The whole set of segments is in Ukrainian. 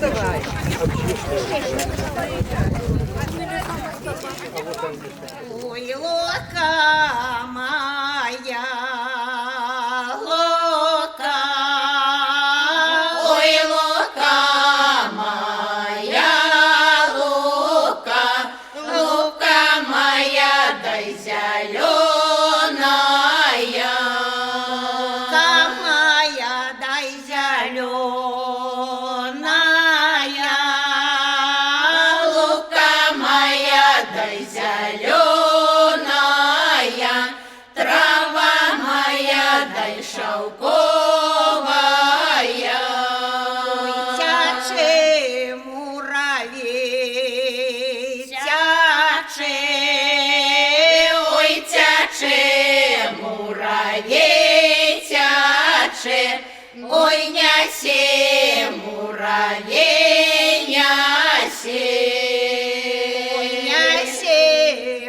давай. Ой, лока моя, лока, ой, лока моя, лока, лока моя, дай зеленая, лока моя, дай зеленая, лока моя, дай зеленая, трава моя, дай шелковая. Тячи муравей, тячи, ой, тячи муравей, тячи, ой, няси муравей, няси. Няси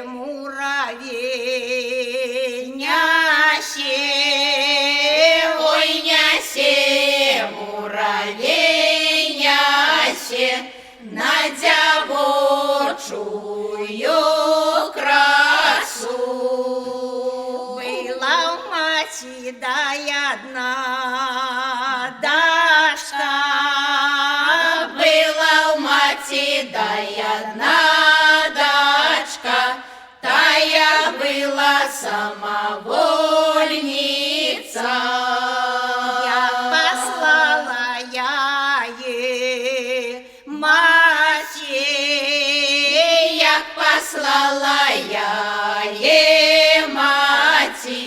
муравей, няси, ой, няси муравей, няси, на девочую красу. Была у мати да одна дашка, была у мати да одна дачка, тая была самовольница. Я послала я ей мати, як послала я ей мати,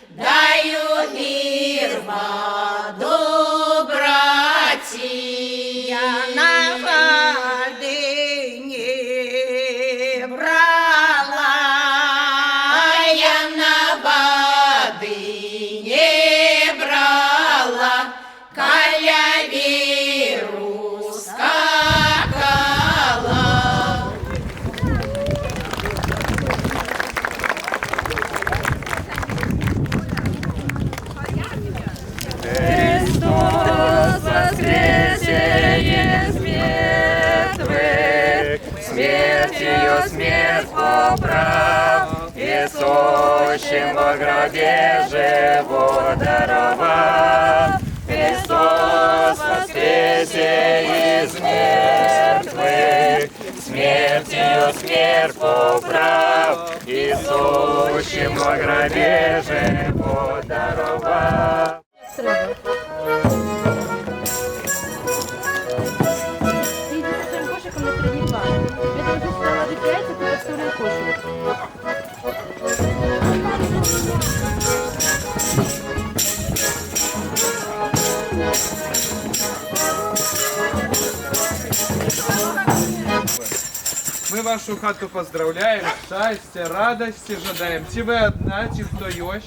даю вірма добраті. Я на Вадині брала, я на Вадині брала, каля віру скакала. Христос воскресе из мертвых, смертью смерть поправ, и сущим во гробе живот даровав. Христос воскресе из мертвых, смертью смерть поправ, и сущим во гробе живот даровав. Ты идешь со своим кошиком на передний план. Я должен положить яйца, ты подставляй кошек. Мы вашу хату поздравляем, счастья, радости жадаем. Ти ви одна, ті хто йощ.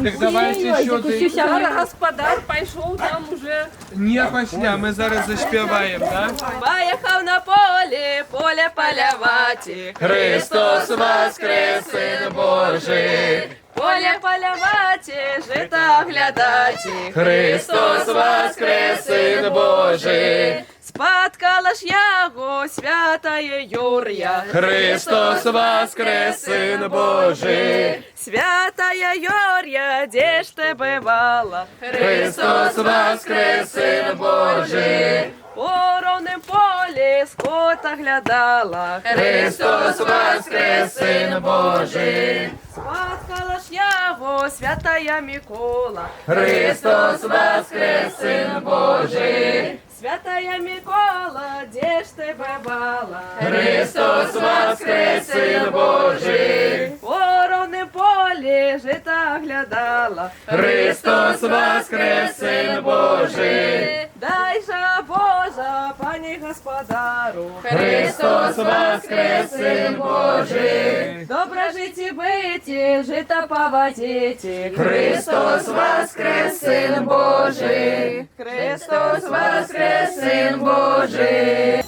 Так давайте що Зараз господар пішов там уже. Не пошля, ми зараз заспіваємо, так? Поїхав на поле, поле полювати. Христос воскрес, Син Божий. Поле полювати, жита глядати. Христос воскрес, Син Божий. Спаткала ж яго святая Юрія. Христос воскрес, Син Божий. Святая Юрія, де ж ти бивала? Христос воскрес, Син Божий. По ровним полі скота глядала. Христос воскрес, Син Божий. Спаткала ж яго святая Микола. Христос воскрес, Син Божий. Святая Микола, де ж ти бивала? Христос воскрес, Син Божий. По ровним полі жита глядала. Христос воскрес, Син Божий. Дай же Божа, пані господару. Христос воскрес, Син Божий. Добре житі биті, жита поводіті. Христос воскрес, Син Божий. Христос Воскрес, Син Божий.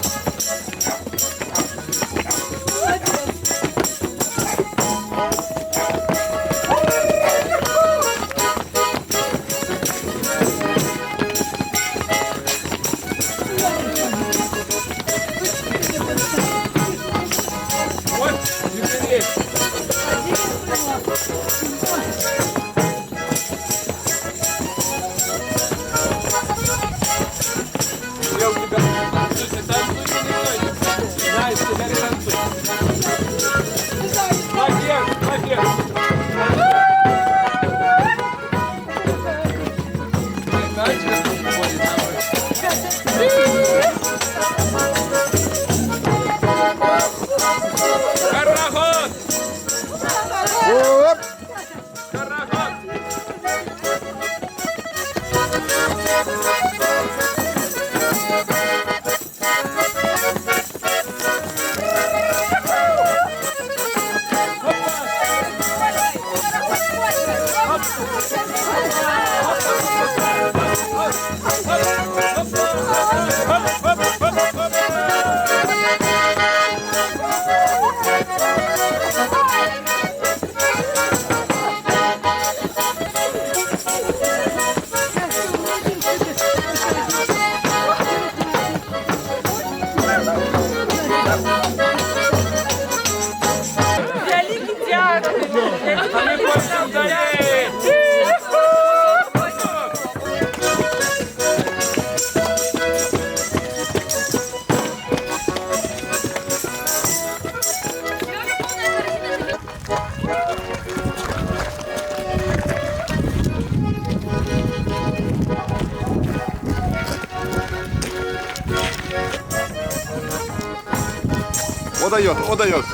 Я у тебя танцуйте, танцуйте, не стойте. Дай, теперь танцуй. Наверх, наверх. Иначе будет Карагод! Карагод! Великий дякую. А ми хочемо далі! Удает, удает.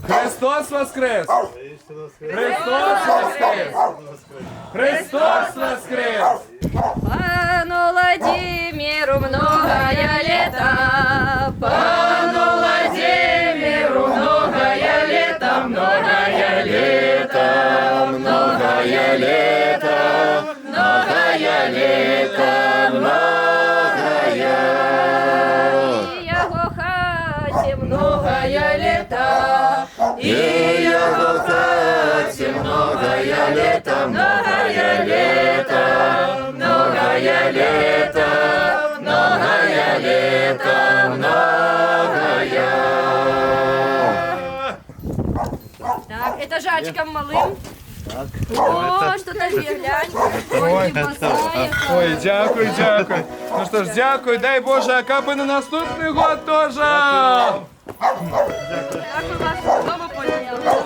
Христос воскрес! Христос воскрес! Христос воскрес! Пану Владимиру многое лето, пану Владимиру многое лето, многое лето, многое лето, многое лето, многое. И его хате многое лето, и его хате многое лето, многое лето, многое лето, многое лето, многое. Так, это жачком малым. О, что-то глянь. Ой, босая. Ой, дякую, дякую. Ну що ж, дякую, дай Боже, а капи на наступний год теж. Дякую вас, знову поняли.